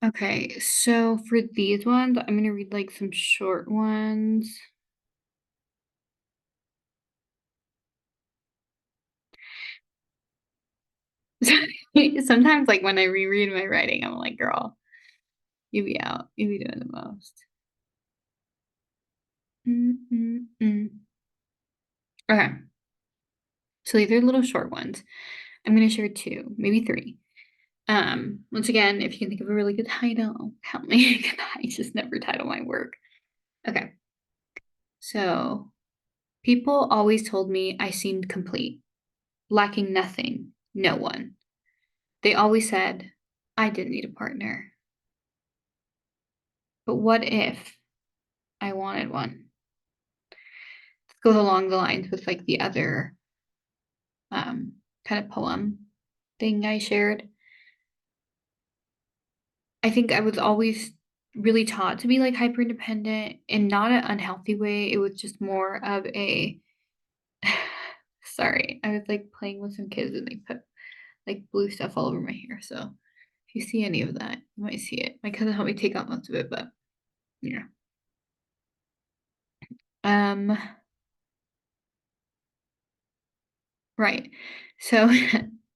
Okay, so for these ones, I'm gonna read like some short ones. Sometimes, like when I reread my writing, I'm like, girl, you be out, you be doing the most. Mm. Okay, so these are little short ones. I'm gonna share two, maybe three. Once again, if you can think of a really good title, help me. 'Cause I just never title my work. Okay, so people always told me I seemed complete, lacking nothing, no one. They always said I didn't need a partner. But what if I wanted one? This goes along the lines with like the other kind of poem thing I shared. I think I was always really taught to be like hyper independent in not an unhealthy way. It was just more of a sorry, I was like playing with some kids and they put like blue stuff all over my hair. So if you see any of that, you might see it. My cousin helped me take out most of it, but yeah. Um, right. So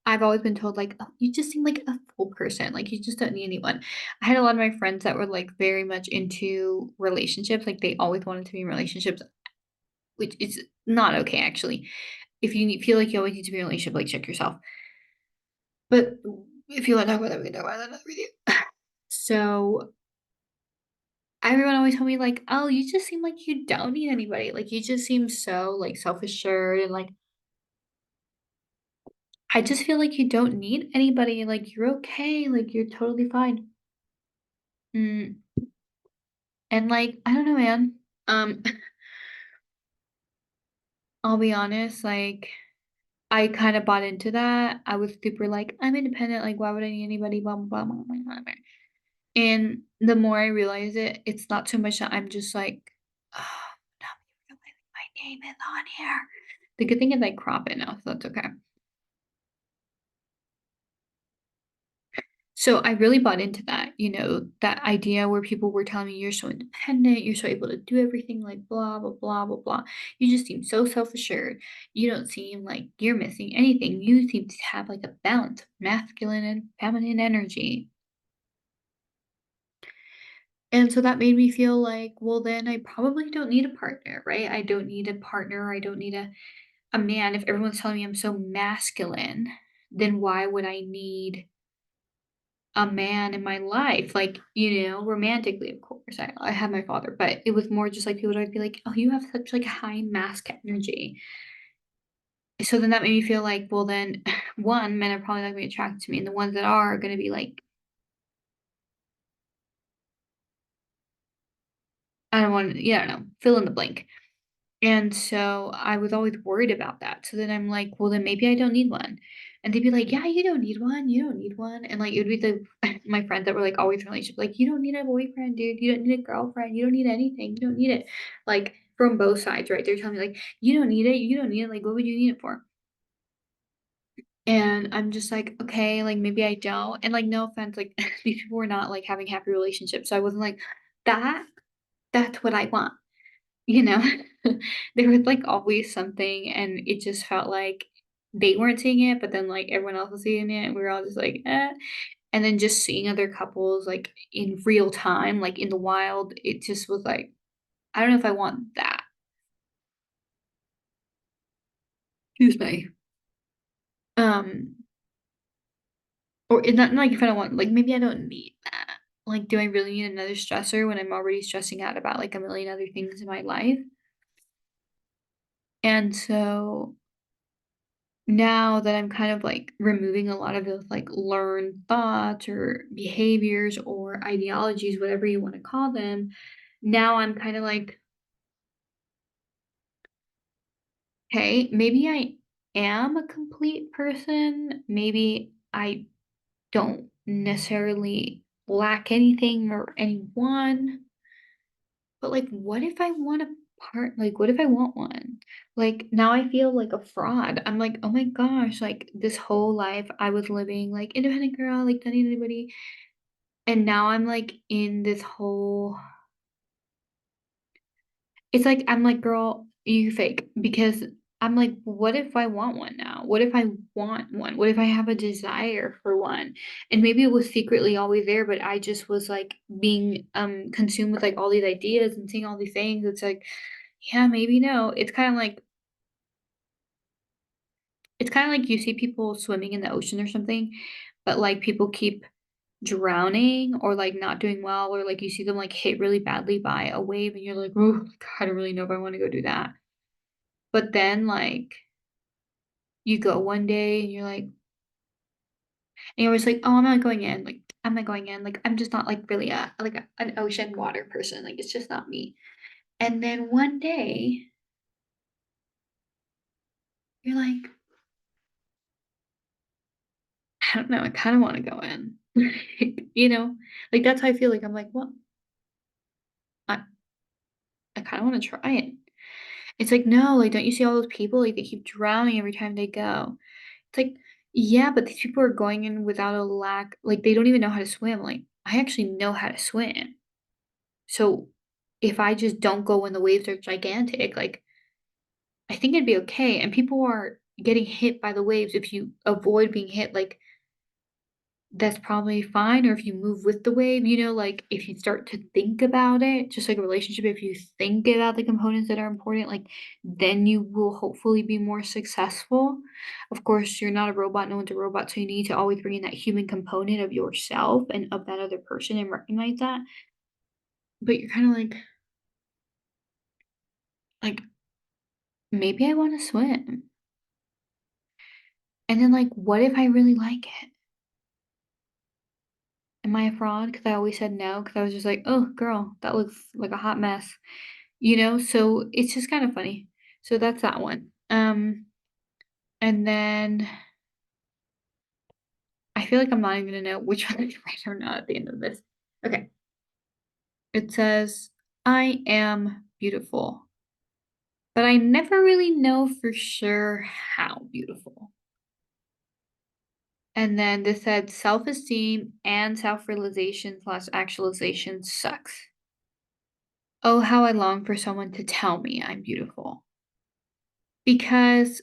I've always been told like, "Oh, you just seem like a full person. Like you just don't need anyone." I had a lot of my friends that were like very much into relationships. Like they always wanted to be in relationships, which is not okay actually. If you feel like you always need to be in a relationship, like check yourself. But if you want to talk about that, we can talk about that another video. So everyone always told me like, "Oh, you just seem like you don't need anybody. Like you just seem so like self assured and like I just feel like you don't need anybody, like, you're okay, like, you're totally fine." Mm, and, like, I don't know, man. Um, I'll be honest, like, I kinda bought into that. I was super like, "I'm independent, like, why would I need anybody, blah, blah, blah, blah, blah, blah, blah." And the more I realize it, it's not so much that I'm just like, "Oh, no, my name is on here." The good thing is I crop it now, so that's okay. So I really bought into that, that idea where people were telling me you're so independent, you're so able to do everything, like blah, blah, blah, blah, blah. You just seem so self assured. You don't seem like you're missing anything. You seem to have like a balance of masculine and feminine energy. And so that made me feel like, well, then I probably don't need a partner, right? I don't need a partner. I don't need a man. If everyone's telling me I'm so masculine, then why would I need a man in my life, like, romantically, of course. I have my father, but it was more just like people would be like, "Oh, you have such like high mask energy." So then that made me feel like, well, then one, men are probably not gonna be attracted to me, and the ones that are gonna be like, I don't want, yeah, I don't know, fill in the blank. And so I was always worried about that. So then I'm like, well, then maybe I don't need one. And they'd be like, yeah, you don't need one. You don't need one. And like, it would be my friends that were like always in relationships, like, you don't need a boyfriend, dude. You don't need a girlfriend. You don't need anything. You don't need it. Like from both sides, right? They're telling me like, you don't need it. You don't need it. Like, what would you need it for? And I'm just like, okay, like maybe I don't. And like, no offense, like these people were not like having happy relationships. So I wasn't like, that, that's what I want. You know? There was, like, always something, and it just felt like they weren't seeing it, but then, like, everyone else was seeing it, and we were all just like, "Eh." And then just seeing other couples, like, in real time, like, in the wild, it just was like, I don't know if I want that. Excuse me. Um, or it's not like if I don't want like, maybe I don't need that. Like, do I really need another stressor when I'm already stressing out about, like, a million other things in my life? And so now that I'm kind of like removing a lot of those like learned thoughts or behaviors or ideologies, whatever you want to call them, now I'm kind of like, hey, maybe I am a complete person. Maybe I don't necessarily lack anything or anyone. But like, what if I want a like, what if I want one? Like, now I feel like a fraud. I'm like, oh my gosh, like this whole life I was living like independent girl, like don't need anybody. And now I'm, like, in this whole it's like, I'm like, "Girl, you fake," because I'm like, "What if I want one now? What if I want one? What if I have a desire for one?" And maybe it was secretly always there, but I just was, like, being, consumed with, like, all these ideas and seeing all these things. It's like, yeah, maybe no. It's kinda like you see people swimming in the ocean or something, but, like, people keep drowning or, like, not doing well, or, like, you see them, like, hit really badly by a wave, and you're like, "Oh, I don't really know if I wanna go do that." But then, like, you go one day and you're always like, "Oh, I'm not going in, like, I'm not going in, like, I'm just not, like, really an ocean water person, like, it's just not me." And then one day, you're like, "I don't know, I kinda wanna go in." You know? Like, that's how I feel, like, I'm like, "Well, I I kinda wanna try it." It's like, "No, like, don't you see all those people, like, they keep drowning every time they go." It's like, "Yeah, but these people are going in without a lack like, they don't even know how to swim." Like, I actually know how to swim. So, if I just don't go when the waves are gigantic, like, I think it'd be okay, and people are getting hit by the waves. If you avoid being hit, like, that's probably fine, or if you move with the wave, like, if you start to think about it, just like a relationship, if you think about the components that are important, like, then you will hopefully be more successful. Of course, you're not a robot, no one's a robot, so you need to always bring in that human component of yourself and of that other person and recognize that. But you're kinda like, "Maybe I wanna swim." And then, like, what if I really like it? Am I a fraud? Because I always said no. Because I was just like, "Oh, girl, that looks like a hot mess." So it's just kind of funny. So that's that one. And then I feel like I'm not even gonna know which one is right or not at the end of this. Okay. It says, "I am beautiful, but I never really know for sure how beautiful." And then this said, "Self-esteem and self-realization slash actualization sucks. Oh, how I long for someone to tell me I'm beautiful." Because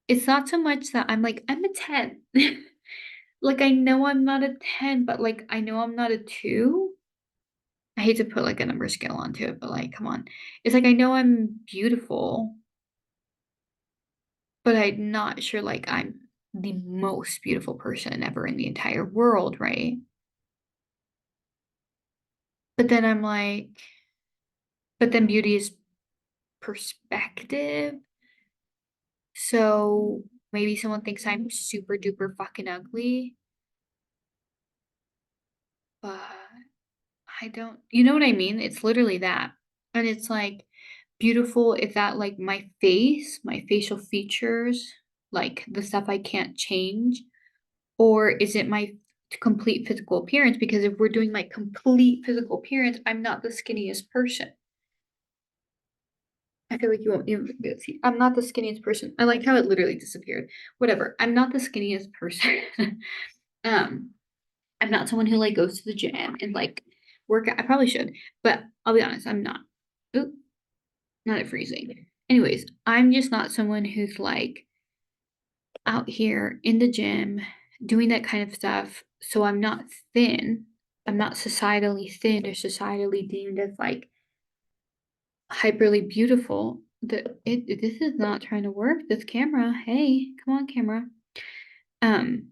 it's not so much that I'm like, "I'm a 10." Like, I know I'm not a 10, but, like, I know I'm not a 2. I hate to put, like, a number scale onto it, but, like, come on. It's like, I know I'm beautiful, but I'm not sure, like, I'm the most beautiful person ever in the entire world, right? But then I'm like but then beauty is perspective. So, maybe someone thinks I'm super duper fucking ugly, but I don't you know what I mean? It's literally that. And it's like beautiful is that like my face, my facial features, like the stuff I can't change, or is it my complete physical appearance? Because if we're doing my complete physical appearance, I'm not the skinniest person. I feel like you won't even be able to see. I'm not the skinniest person. I like how it literally disappeared. Whatever. I'm not the skinniest person. um, I'm not someone who like goes to the gym and like work out. I probably should, but I'll be honest, I'm not. Oop, not at freezing. Anyways, I'm just not someone who's like out here in the gym doing that kind of stuff. So I'm not thin. I'm not societally thin or societally deemed as like hyperly beautiful. This is not trying to work. This camera. Hey, come on, camera. Um,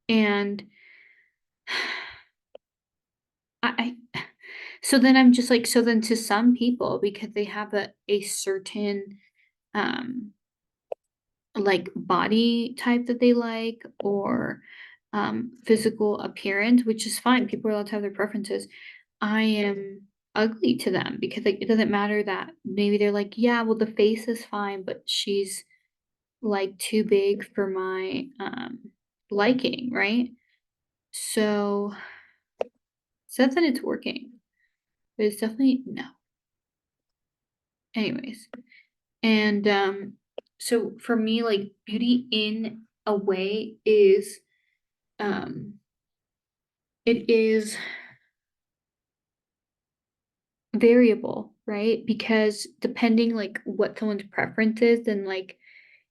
and I so then I'm just like so then to some people because they have a certain um like body type that they like or physical appearance, which is fine. People are allowed to have their preferences. I am ugly to them because like it doesn't matter that maybe they're like, yeah, well the face is fine, but she's like too big for my liking, right? So says that it's working, but it's definitely no. Anyways, and so for me, like beauty in a way is um it is variable, right? Because depending, like, what someone's preference is, then, like,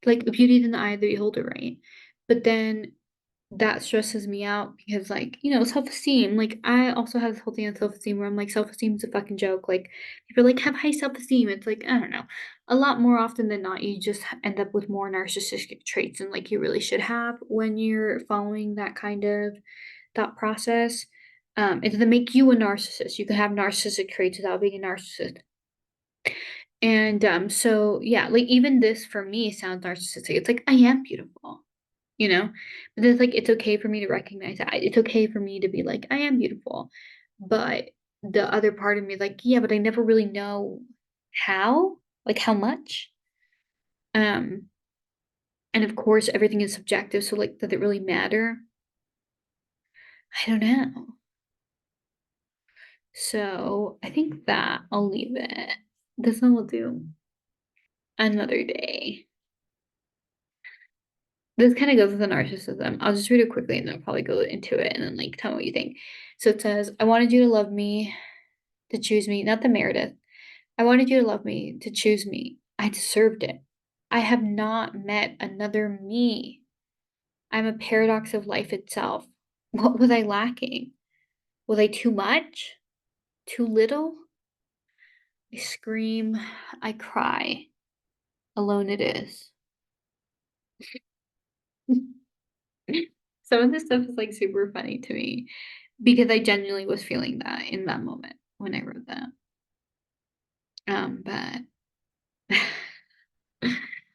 beauty is in the eye of the beholder, right? But then that stresses me out because, like, self-esteem, like, I also have this whole thing on self-esteem where I'm like, self-esteem is a fucking joke, like, people are like, "Have high self-esteem." It's like, I don't know. A lot more often than not, you just end up with more narcissistic traits than, like, you really should have when you're following that kind of thought process. It doesn't make you a narcissist. You can have narcissistic traits without being a narcissist. And, so, yeah, like, even this for me sounds narcissistic. It's like, I am beautiful. You know? But it's like, it's okay for me to recognize that. It's okay for me to be like, "I am beautiful." But the other part of me is like, "Yeah, but I never really know how, like, how much?" Um, and of course, everything is subjective, so, like, does it really matter? I don't know. So, I think that I'll leave it. This one will do another day. This kinda goes with the narcissism. I'll just read it quickly, and then I'll probably go into it, and then, like, tell me what you think. So it says, "I wanted you to love me, to choose me, not the Meredith. I wanted you to love me, to choose me. I deserved it. I have not met another me. I'm a paradox of life itself. What was I lacking? Was I too much? Too little? I scream, I cry. Alone it is." Some of this stuff is like super funny to me because I genuinely was feeling that in that moment when I wrote that. But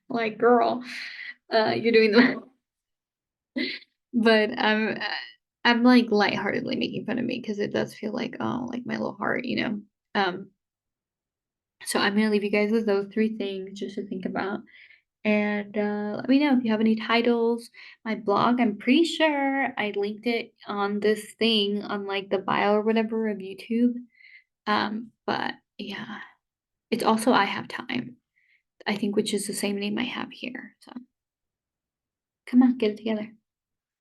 like, girl, you're doing the But I'm, like, lightheartedly making fun of me because it does feel like, oh, like, my little heart, you know? Um, so I'm gonna leave you guys with those 3 things just to think about, and, let me know if you have any titles. My blog, I'm pretty sure I linked it on this thing on, like, the bio or whatever of YouTube, but yeah. It's also I Have Time, I think, which is the same name I have here, so come on, get it together.